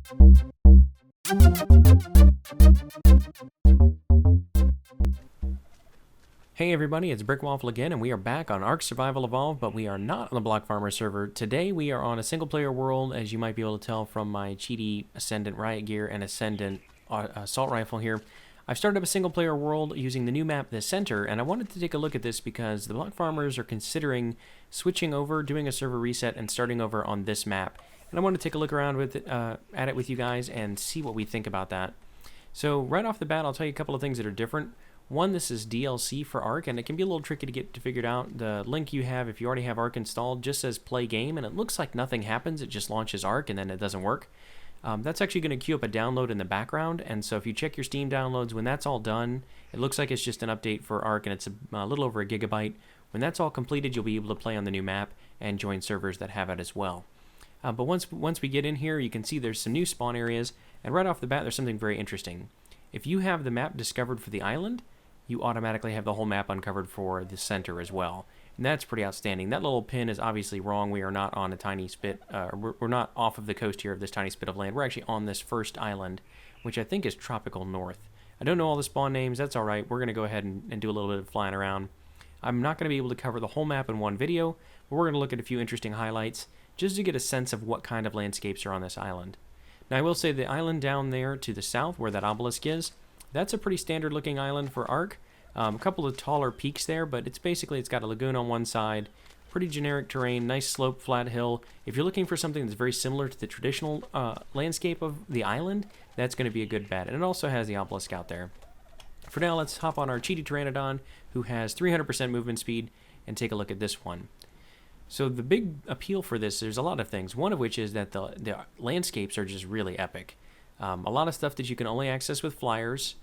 Hey everybody, it's Brickwaffle again, and we are back on ARK Survival Evolved, but we are not on the Block Farmer server. Today we are on a single-player world, as you might be able to tell from my cheaty Ascendant riot gear and Ascendant assault rifle here. I've started up a single-player world using the new map, The Center, and I wanted to take a look at this because the Block Farmers are considering switching over, doing a server reset, and starting over on this map. And I want to take a look around with at it with you guys and see what we think about that. So right off the bat, I'll tell you a couple of things that are different. One, this is DLC for ARK, and it can be a little tricky to get figured out. The link you have, if you already have ARK installed, just says play game, and it looks like nothing happens. It just launches ARK, and then it doesn't work. That's actually going to queue up a download in the background, and so if you check your Steam downloads, when that's all done, it looks like it's just an update for ARK, and it's a little over a gigabyte. When that's all completed, you'll be able to play on the new map and join servers that have it as well. But once we get in here, you can see there's some new spawn areas, and right off the bat, there's something very interesting. If you have the map discovered for the island, you automatically have the whole map uncovered for the center as well. And that's pretty outstanding. That little pin is obviously wrong. We are not on a tiny spit, we're not off of the coast here of this tiny spit of land. We're actually on this first island, which I think is Tropical North. I don't know all the spawn names. That's all right. We're going to go ahead and do a little bit of flying around. I'm not going to be able to cover the whole map in one video, but we're going to look at a few interesting highlights just to get a sense of what kind of landscapes are on this island. Now, I will say the island down there to the south where that obelisk is, that's a pretty standard looking island for ARK. A couple of taller peaks there, but it's got a lagoon on one side, pretty generic terrain, nice slope, flat hill. If you're looking for something that's very similar to the traditional landscape of the island, that's going to be a good bet. And it also has the obelisk out there. For now, let's hop on our cheaty Pteranodon, who has 300% movement speed, and take a look at this one. So the big appeal for this, there's a lot of things, one of which is that the landscapes are just really epic. A lot of stuff that you can only access with flyers,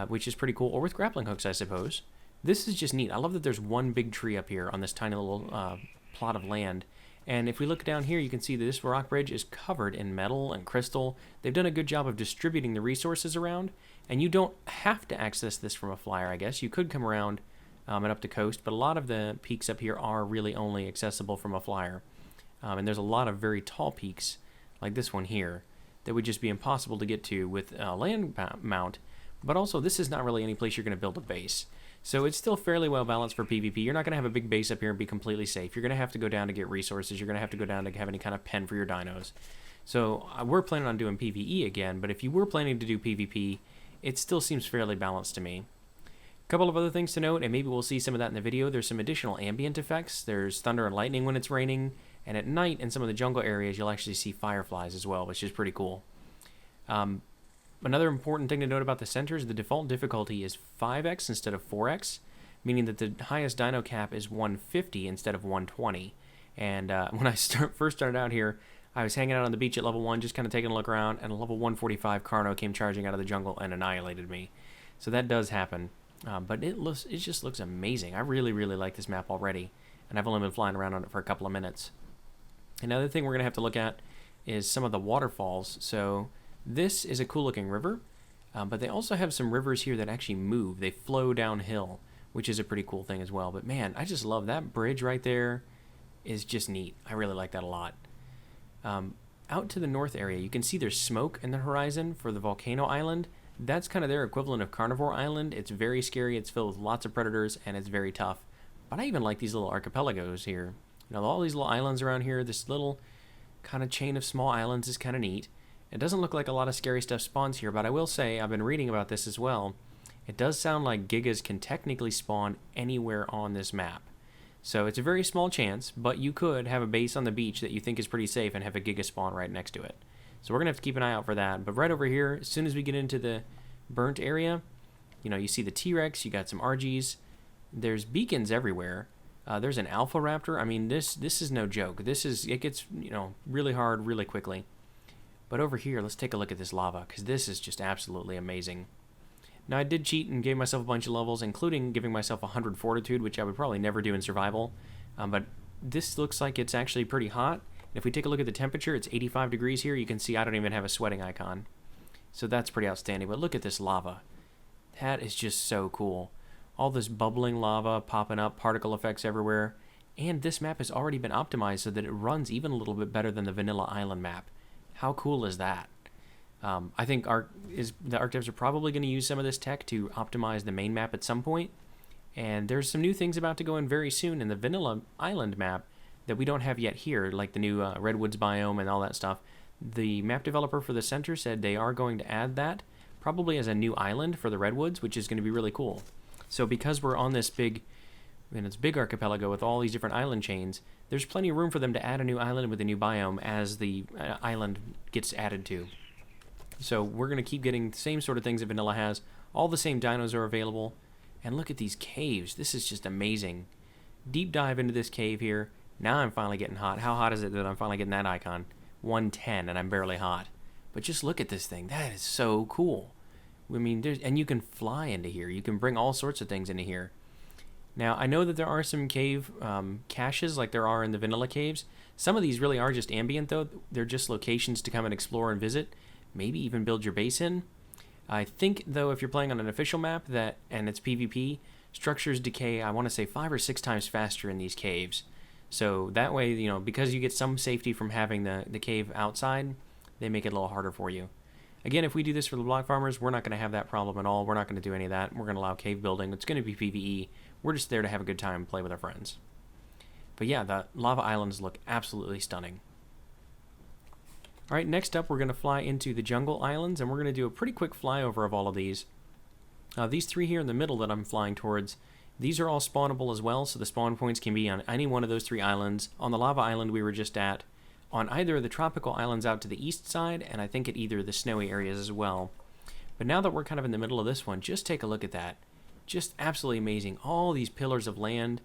which is pretty cool, or with grappling hooks, I suppose. This is just neat. I love that there's one big tree up here on this tiny little plot of land. And if we look down here, you can see that this rock bridge is covered in metal and crystal. They've done a good job of distributing the resources around, and you don't have to access this from a flyer, I guess. You could come around and up the coast, but a lot of the peaks up here are really only accessible from a flyer. And there's a lot of very tall peaks, like this one here, that would just be impossible to get to with a land mount. But also, this is not really any place you're going to build a base. So it's still fairly well balanced for PvP. You're not going to have a big base up here and be completely safe. You're going to have to go down to get resources. You're going to have to go down to have any kind of pen for your dinos. So we're planning on doing PvE again, but if you were planning to do PvP, it still seems fairly balanced to me. A couple of other things to note, and maybe we'll see some of that in the video. There's some additional ambient effects. There's thunder and lightning when it's raining, and at night in some of the jungle areas, you'll actually see fireflies as well, which is pretty cool. Another important thing to note about the center is the default difficulty is 5x instead of 4x, meaning that the highest dino cap is 150 instead of 120. And when I first started out here, I was hanging out on the beach at level 1, just kind of taking a look around, and a level 145 Carno came charging out of the jungle and annihilated me. So that does happen. But it just looks amazing. I really, really like this map already, and I've only been flying around on it for a couple of minutes. Another thing we're going to have to look at is some of the waterfalls. So this is a cool looking river, but they also have some rivers here that actually move. They flow downhill, which is a pretty cool thing as well. But man, I just love that bridge right there. Is just neat. I really like that a lot. Out to the north area, you can see there's smoke in the horizon for the volcano island. That's kind of their equivalent of Carnivore Island. It's very scary, it's filled with lots of predators, and it's very tough. But I even like these little archipelagos here. You know, all these little islands around here, this little kind of chain of small islands is kind of neat. It doesn't look like a lot of scary stuff spawns here, but I will say, I've been reading about this as well. It does sound like gigas can technically spawn anywhere on this map. So it's a very small chance, but you could have a base on the beach that you think is pretty safe and have a giga spawn right next to it. So we're going to have to keep an eye out for that. But right over here, as soon as we get into the burnt area, you know, you see the T-Rex, you got some RGs. There's beacons everywhere. There's an Alpha Raptor. I mean, this is no joke. It gets, you know, really hard really quickly. But over here, let's take a look at this lava, because this is just absolutely amazing. Now, I did cheat and gave myself a bunch of levels, including giving myself 100 fortitude, which I would probably never do in survival. But this looks like it's actually pretty hot. If we take a look at the temperature, it's 85 degrees here. You can see I don't even have a sweating icon. So that's pretty outstanding. But look at this lava. That is just so cool. All this bubbling lava popping up, particle effects everywhere. And this map has already been optimized so that it runs even a little bit better than the vanilla island map. How cool is that? I think the ARK devs are probably going to use some of this tech to optimize the main map at some point. And there's some new things about to go in very soon in the vanilla island map that we don't have yet here, like the new redwoods biome and all that stuff. The map developer for the center said they are going to add that, probably as a new island for the redwoods, which is going to be really cool. So because we're on this big archipelago with all these different island chains, there's plenty of room for them to add a new island with a new biome as the island gets added to. So we're going to keep getting the same sort of things that vanilla has. All the same dinos are available. And look at these caves. This is just amazing. Deep dive into this cave here. Now I'm finally getting hot. How hot is it that I'm finally getting that icon? 110, and I'm barely hot. But just look at this thing. That is so cool. I mean, and you can fly into here. You can bring all sorts of things into here. Now, I know that there are some cave caches like there are in the vanilla caves. Some of these really are just ambient, though. They're just locations to come and explore and visit. Maybe even build your base in. I think, though, if you're playing on an official map and it's PvP, structures decay, I want to say 5 or 6 times faster in these caves. So that way, because you get some safety from having the cave outside, they make it a little harder for you. Again, if we do this for the block farmers, we're not going to have that problem at all. We're not going to do any of that. We're going to allow cave building. It's going to be PvE. We're just there to have a good time and play with our friends. But yeah, the lava islands look absolutely stunning. All right, next up, we're going to fly into the jungle islands, and we're going to do a pretty quick flyover of all of these. These 3 here in the middle that I'm flying towards, these are all spawnable as well, so the spawn points can be on any one of those 3 islands. On the lava island we were just at, on either of the tropical islands out to the east side, and I think at either of the snowy areas as well. But now that we're kind of in the middle of this one, just take a look at that. Just absolutely amazing. All these pillars of land.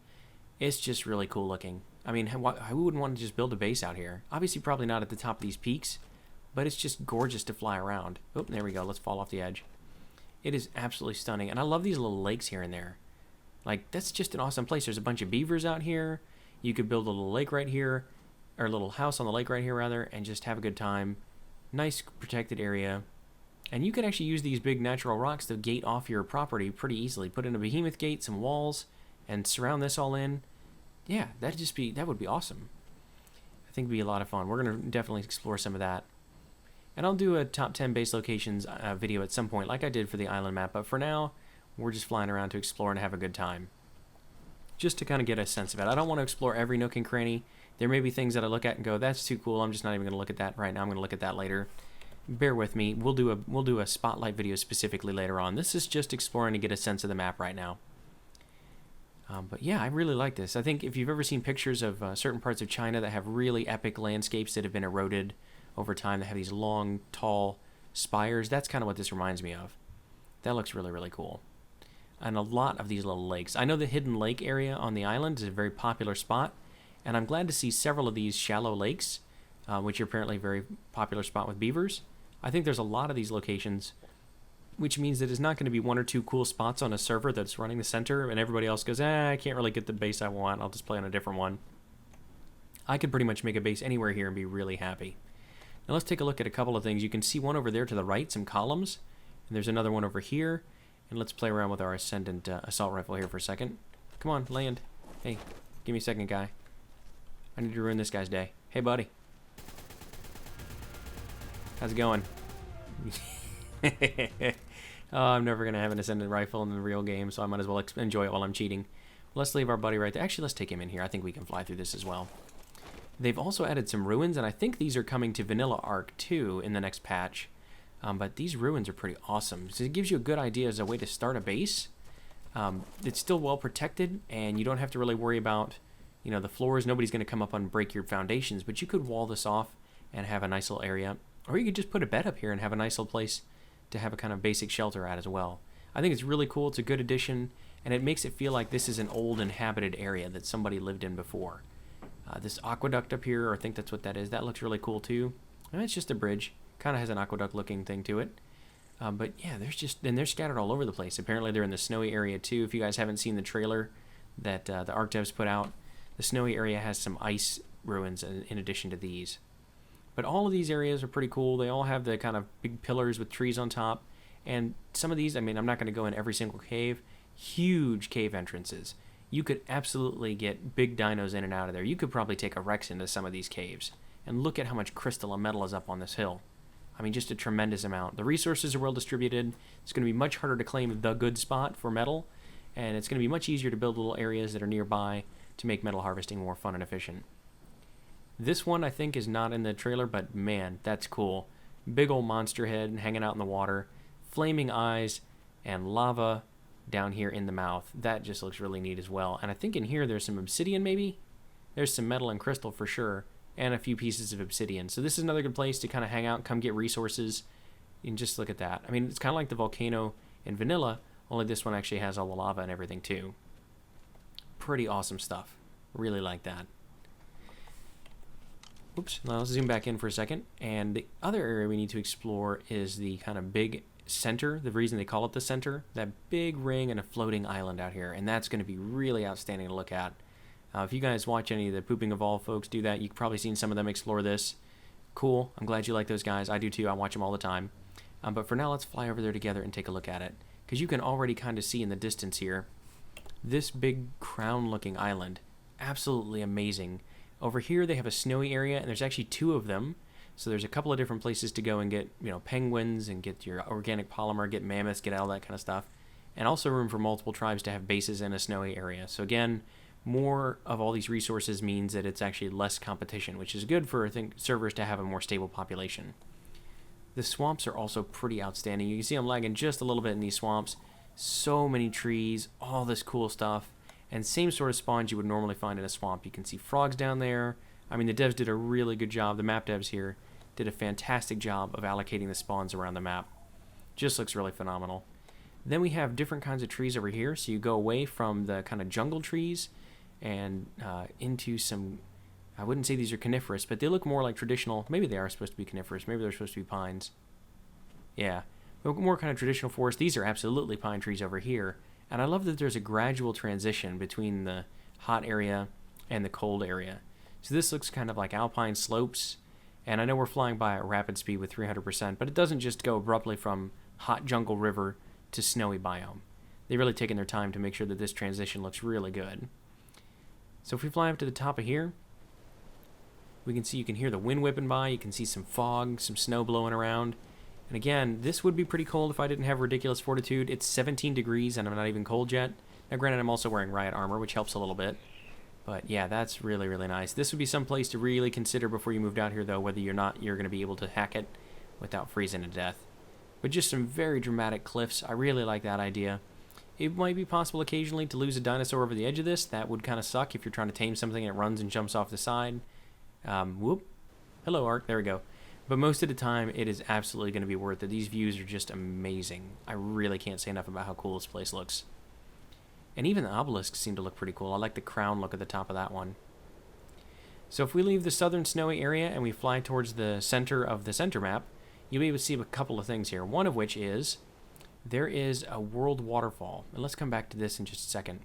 It's just really cool looking. I mean, who wouldn't want to just build a base out here? Obviously, probably not at the top of these peaks, but it's just gorgeous to fly around. Oh, there we go. Let's fall off the edge. It is absolutely stunning, and I love these little lakes here and there. Like, that's just an awesome place. There's a bunch of beavers out here. You could build a little lake right here, or a little house on the lake right here, rather, and just have a good time. Nice protected area. And you can actually use these big natural rocks to gate off your property pretty easily. Put in a behemoth gate, some walls, and surround this all in. Yeah, that would be awesome. I think it'd be a lot of fun. We're going to definitely explore some of that. And I'll do a top 10 base locations video at some point, like I did for the island map. But for now, we're just flying around to explore and have a good time. Just to kind of get a sense of it. I don't want to explore every nook and cranny. There may be things that I look at and go, that's too cool. I'm just not even going to look at that right now. I'm going to look at that later. Bear with me. We'll do a spotlight video specifically later on. This is just exploring to get a sense of the map right now. But yeah, I really like this. I think if you've ever seen pictures of certain parts of China that have really epic landscapes that have been eroded over time, that have these long, tall spires, that's kind of what this reminds me of. That looks really, really cool. And a lot of these little lakes. I know the hidden lake area on the island is a very popular spot, and I'm glad to see several of these shallow lakes, which are apparently a very popular spot with beavers. I think there's a lot of these locations, which means that it's not going to be 1 or 2 cool spots on a server that's running the center, and everybody else goes, I can't really get the base I want, I'll just play on a different one. I could pretty much make a base anywhere here and be really happy. Now let's take a look at a couple of things. You can see one over there to the right, some columns, and there's another one over here, and let's play around with our Ascendant assault rifle here for a second. Come on, land. Hey, give me a second, guy. I need to ruin this guy's day. Hey, buddy. How's it going? Oh, I'm never going to have an Ascendant rifle in the real game, so I might as well enjoy it while I'm cheating. Let's leave our buddy right there. Actually, let's take him in here. I think we can fly through this as well. They've also added some ruins, and I think these are coming to Vanilla ARK too in the next patch. But these ruins are pretty awesome. So it gives you a good idea as a way to start a base. It's still well protected, and you don't have to really worry about, the floors. Nobody's going to come up and break your foundations, but you could wall this off and have a nice little area. Or you could just put a bed up here and have a nice little place to have a kind of basic shelter at as well. I think it's really cool. It's a good addition, and it makes it feel like this is an old inhabited area that somebody lived in before. This aqueduct up here, I think that's what that is. That looks really cool too. And it's just a bridge. Kind of has an aqueduct looking thing to it. But yeah, they're scattered all over the place. Apparently they're in the snowy area too. If you guys haven't seen the trailer that the ARK devs put out, the snowy area has some ice ruins in addition to these. But all of these areas are pretty cool. They all have the kind of big pillars with trees on top. And some of these, I'm not going to go in every single cave. Huge cave entrances. You could absolutely get big dinos in and out of there. You could probably take a Rex into some of these caves. And look at how much crystal and metal is up on this hill. I mean, just a tremendous amount. The resources are well distributed. It's going to be much harder to claim the good spot for metal, and it's going to be much easier to build little areas that are nearby to make metal harvesting more fun and efficient. This one I think is not in the trailer, but man, that's cool. Big old monster head hanging out in the water, flaming eyes, and lava down here in the mouth. That just looks really neat as well. And I think in here there's some obsidian maybe? There's some metal and crystal for sure, and a few pieces of obsidian. So this is another good place to kind of hang out, come get resources, and just look at that. I mean, it's kind of like the volcano in vanilla, only this one actually has all the lava and everything too. Pretty awesome stuff. Really like that. Oops, now let's zoom back in for a second. And the other area we need to explore is the kind of big center, the reason they call it the center, that big ring and a floating island out here. And that's going to be really outstanding to look at. If you guys watch any of the Pooping Evolve folks do that, you've probably seen some of them explore this. Cool, I'm glad you like those guys. I do too, I watch them all the time. But for now, let's fly over there together and take a look at it. Because you can already kind of see in the distance here, this big crown-looking island. Absolutely amazing. Over here, they have a snowy area, and there's actually 2 of them. So there's a couple of different places to go and get, penguins and get your organic polymer, get mammoths, get all that kind of stuff. And also room for multiple tribes to have bases in a snowy area. So again, more of all these resources means that it's actually less competition, which is good for, I think, servers to have a more stable population. The swamps are also pretty outstanding. You can see I'm lagging just a little bit in these swamps. So many trees, all this cool stuff. And same sort of spawns you would normally find in a swamp. You can see frogs down there. I mean, the devs did a really good job. The map devs here did a fantastic job of allocating the spawns around the map. Just looks really phenomenal. Then we have different kinds of trees over here. So you go away from the kind of jungle trees and into some, I wouldn't say these are coniferous, but they look more like traditional. Maybe they are supposed to be coniferous. Maybe they're supposed to be pines. Yeah, more kind of traditional forest. These are absolutely pine trees over here. And I love that there's a gradual transition between the hot area and the cold area. So this looks kind of like alpine slopes. And I know we're flying by at rapid speed with 300%, but it doesn't just go abruptly from hot jungle river to snowy biome. They've really taken their time to make sure that this transition looks really good. So if we fly up to the top of here, we can see, you can hear the wind whipping by, you can see some fog, some snow blowing around. And again, this would be pretty cold if I didn't have ridiculous fortitude. It's 17 degrees and I'm not even cold yet. Now granted, I'm also wearing riot armor, which helps a little bit. But yeah, that's really, really nice. This would be some place to really consider before you moved out here, though, whether you're going to be able to hack it without freezing to death. But just some very dramatic cliffs. I really like that idea. It might be possible occasionally to lose a dinosaur over the edge of this. That would kind of suck if you're trying to tame something and it runs and jumps off the side. Whoop. Hello, ARK. There we go. But most of the time, it is absolutely going to be worth it. These views are just amazing. I really can't say enough about how cool this place looks. And even the obelisks seem to look pretty cool. I like the crown look at the top of that one. So if we leave the southern snowy area and we fly towards the center of the center map, you'll be able to see a couple of things here. One of which is, there is a world waterfall. And let's come back to this in just a second.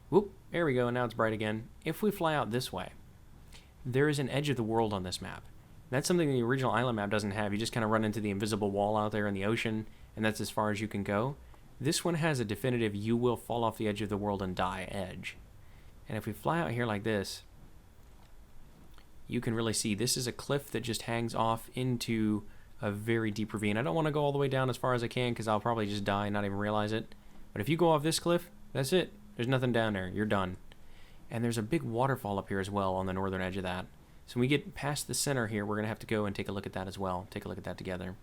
Whoop, there we go, and now it's bright again. If we fly out this way, there is an edge of the world on this map. That's something the original island map doesn't have. You just kind of run into the invisible wall out there in the ocean, and that's as far as you can go. This one has a definitive you will fall off the edge of the world and die edge. And if we fly out here like this, you can really see this is a cliff that just hangs off into a very deep ravine. I don't want to go all the way down as far as I can because I'll probably just die and not even realize it. But if you go off this cliff, that's it. There's nothing down there. You're done. And there's a big waterfall up here as well on the northern edge of that. So when we get past the center here, we're going to have to go and take a look at that as well. Take a look at that together.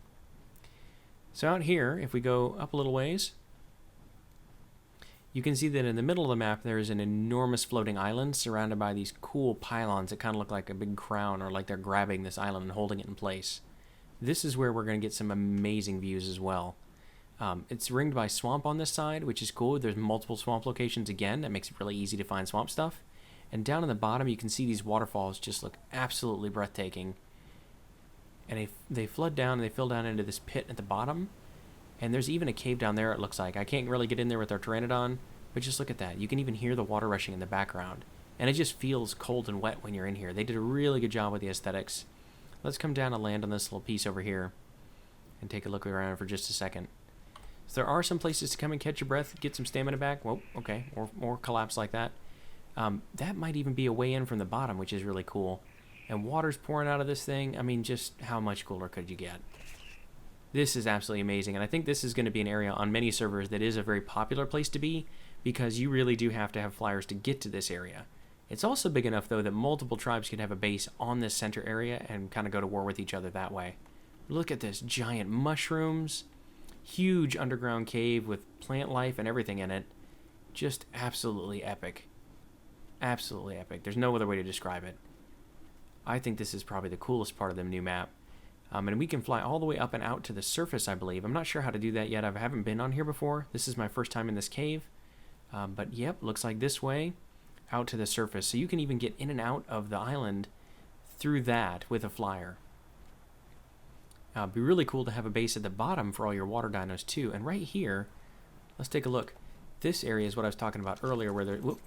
So out here, if we go up a little ways, you can see that in the middle of the map, there is an enormous floating island surrounded by these cool pylons that kind of look like a big crown, or like they're grabbing this island and holding it in place. This is where we're going to get some amazing views as well. It's ringed by swamp on this side, which is cool. There's multiple swamp locations again. That makes it really easy to find swamp stuff. And down in the bottom, you can see these waterfalls just look absolutely breathtaking. And they flood down and they fill down into this pit at the bottom. And there's even a cave down there, it looks like. I can't really get in there with our Pteranodon, but just look at that. You can even hear the water rushing in the background. And it just feels cold and wet when you're in here. They did a really good job with the aesthetics. Let's come down and land on this little piece over here and take a look around for just a second. So there are some places to come and catch your breath, get some stamina back. Whoa, okay, or collapse like that. That might even be a way in from the bottom, which is really cool. And water's pouring out of this thing. I mean, just how much cooler could you get? This is absolutely amazing, and I think this is going to be an area on many servers that is a very popular place to be, because you really do have to have flyers to get to this area. It's also big enough, though, that multiple tribes could have a base on this center area and kind of go to war with each other that way. Look at this, giant mushrooms, huge underground cave with plant life and everything in it. Just absolutely epic. Absolutely epic. There's no other way to describe it. I think this is probably the coolest part of the new map. And we can fly all the way up and out to the surface, I believe. I'm not sure how to do that yet. I haven't been on here before. This is my first time in this cave. But yep, looks like this way out to the surface. So you can even get in and out of the island through that with a flyer. It'd be really cool to have a base at the bottom for all your water dinos too. And right here, let's take a look. This area is what I was talking about earlier where there... Whoop.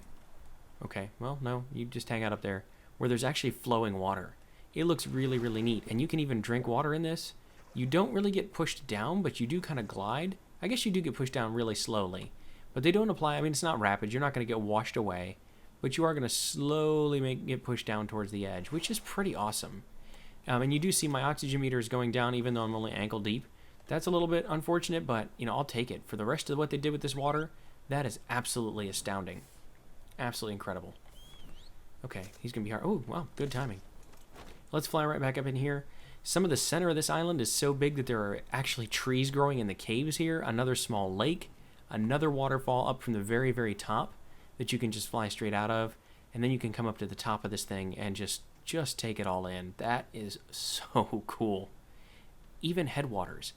Okay, well, no, you just hang out up there. Where there's actually flowing water. It looks really, really neat. And you can even drink water in this. You don't really get pushed down, but you do kind of glide. I guess you do get pushed down really slowly. But they don't apply... I mean, it's not rapid. You're not going to get washed away. But you are going to slowly get pushed down towards the edge, which is pretty awesome. And you do see my oxygen meter is going down even though I'm only ankle deep. That's a little bit unfortunate, but, you know, I'll take it. For the rest of what they did with this water, that is absolutely astounding. Absolutely incredible. Okay, he's going to be hard. Oh, wow, good timing. Let's fly right back up in here. Some of the center of this island is so big that there are actually trees growing in the caves here. Another small lake. Another waterfall up from the very, very top that you can just fly straight out of. And then you can come up to the top of this thing and just take it all in. That is so cool. Even headwaters.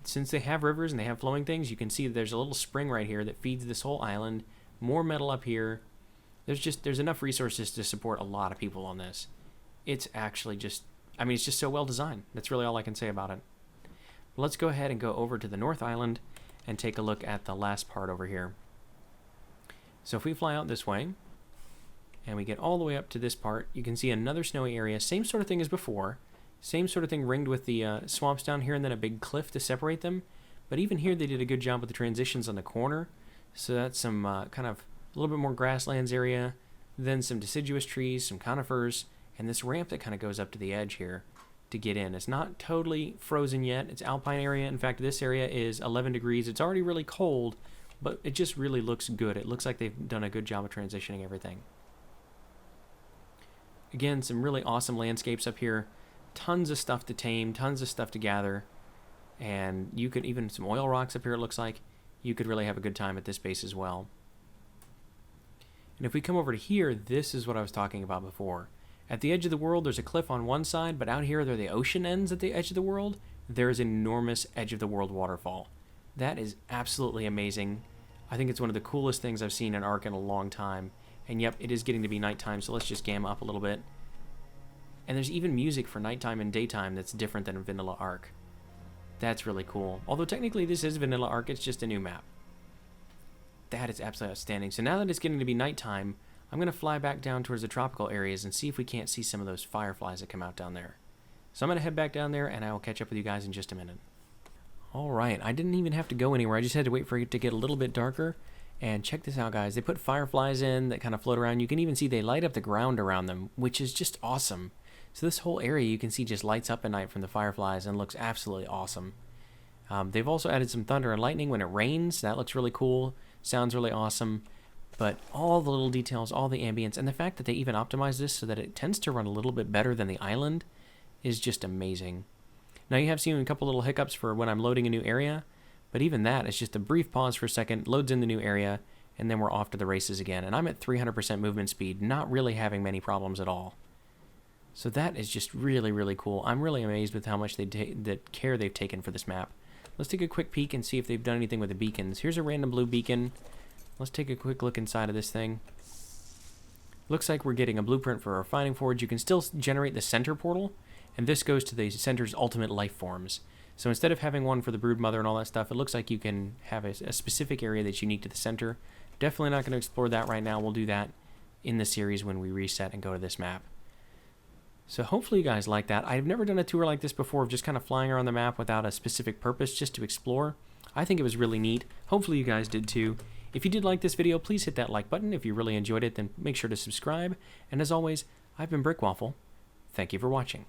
Since they have rivers and they have flowing things, you can see that there's a little spring right here that feeds this whole island. More metal up here. There's enough resources to support a lot of people on this. It's actually just, I mean, it's just so well designed. That's really all I can say about it. But let's go ahead and go over to the North Island and take a look at the last part over here. So if we fly out this way, and we get all the way up to this part, you can see another snowy area. Same sort of thing as before. Same sort of thing ringed with the swamps down here and then a big cliff to separate them. But even here they did a good job with the transitions on the corner. So that's some kind of a little bit more grasslands area, then some deciduous trees, some conifers, and this ramp that kind of goes up to the edge here to get in. It's not totally frozen yet. It's alpine area. In fact, this area is 11 degrees. It's already really cold, but it just really looks good. It looks like they've done a good job of transitioning everything. Again, some really awesome landscapes up here. Tons of stuff to tame, tons of stuff to gather. And you could even, some oil rocks up here it looks like. You could really have a good time at this base as well. And if we come over to here, this is what I was talking about before. At the edge of the world, there's a cliff on one side, but out here, there are the ocean ends at the edge of the world. There's an enormous edge of the world waterfall. That is absolutely amazing. I think it's one of the coolest things I've seen in ARK in a long time. And yep, it is getting to be nighttime, so let's just gam up a little bit. And there's even music for nighttime and daytime that's different than vanilla ARK. That's really cool. Although technically this is vanilla ARK, it's just a new map. That is absolutely outstanding. So now that it's getting to be nighttime, I'm going to fly back down towards the tropical areas and see if we can't see some of those fireflies that come out down there. So I'm going to head back down there and I will catch up with you guys in just a minute. Alright, I didn't even have to go anywhere. I just had to wait for it to get a little bit darker. And check this out, guys. They put fireflies in that kind of float around. You can even see they light up the ground around them, which is just awesome. So this whole area you can see just lights up at night from the fireflies and looks absolutely awesome. They've also added some thunder and lightning when it rains. That looks really cool. Sounds really awesome. But all the little details, all the ambience, and the fact that they even optimize this so that it tends to run a little bit better than the island is just amazing. Now you have seen a couple little hiccups for when I'm loading a new area. But even that is just a brief pause for a second, loads in the new area, and then we're off to the races again. And I'm at 300% movement speed, not really having many problems at all. So that is just really, really cool. I'm really amazed with how much the care they've taken for this map. Let's take a quick peek and see if they've done anything with the beacons. Here's a random blue beacon. Let's take a quick look inside of this thing. Looks like we're getting a blueprint for a refining forge. You can still generate the center portal, and this goes to the center's ultimate life forms. So instead of having one for the broodmother and all that stuff, it looks like you can have a specific area that's unique to the center. Definitely not going to explore that right now. We'll do that in the series when we reset and go to this map. So hopefully you guys like that. I've never done a tour like this before of just kind of flying around the map without a specific purpose, just to explore. I think it was really neat. Hopefully you guys did too. If you did like this video, please hit that like button. If you really enjoyed it, then make sure to subscribe. And as always, I've been Brickwaffle. Thank you for watching.